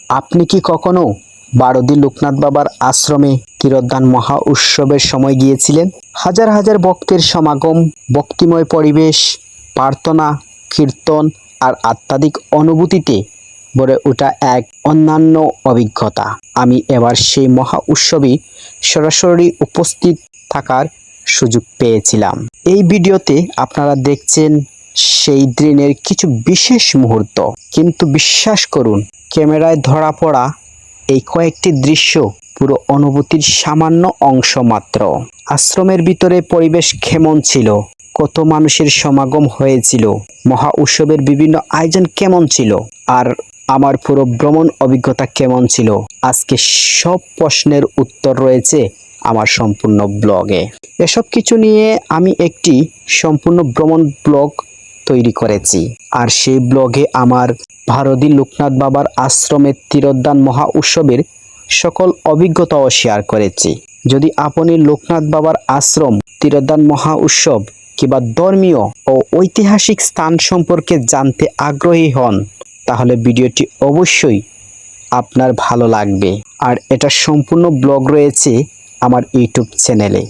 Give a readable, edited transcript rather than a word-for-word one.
আপনি কি কখনো বারোদি লোকনাথ বাবার আশ্রমে তিরোধান মহা উৎসবের সময় গিয়েছিলেন? হাজার হাজার ভক্তের সমাগম, ভক্তিময় পরিবেশ, প্রার্থনা, কীর্তন আর আধ্যাত্মিক অনুভূতিতে ভরে ওঠা এক অন্যান্য অভিজ্ঞতা। আমি এবার সেই মহা উৎসবে সরাসরি উপস্থিত থাকার সুযোগ পেয়েছিলাম। এই ভিডিওতে আপনারা দেখছেন সেই দিনের কিছু বিশেষ মুহূর্ত। কিন্তু বিশ্বাস করুন, ক্যামেরায় ধরা পড়া এই কয়েকটি দৃশ্য পুরো অনুভূতির সামান্য অংশ মাত্র। আশ্রমের ভিতরে পরিবেশ কেমন ছিল, কত মানুষের সমাগম হয়েছিল, মহা উৎসবের বিভিন্ন আয়োজন কেমন ছিল, আর আমার পুরো ভ্রমণ অভিজ্ঞতা কেমন ছিল, আজকে সব প্রশ্নের উত্তর রয়েছে আমার সম্পূর্ণ ব্লগে। এসব কিছু নিয়ে আমি একটি সম্পূর্ণ ভ্রমণ ব্লগ তৈরি করেছি, আর সেই ব্লগে আমার বারোদি লোকনাথ বাবার আশ্রমের তিরোধান মহা উৎসবের সকল অভিজ্ঞতাও শেয়ার করেছি। যদি আপনি লোকনাথ বাবার আশ্রম, তিরোধান মহা উৎসব কিংবা ধর্মীয় ও ঐতিহাসিক স্থান সম্পর্কে জানতে আগ্রহী হন, তাহলে ভিডিওটি অবশ্যই আপনার ভালো লাগবে। আর এটা সম্পূর্ণ ব্লগ রয়েছে আমার ইউটিউব চ্যানেলে।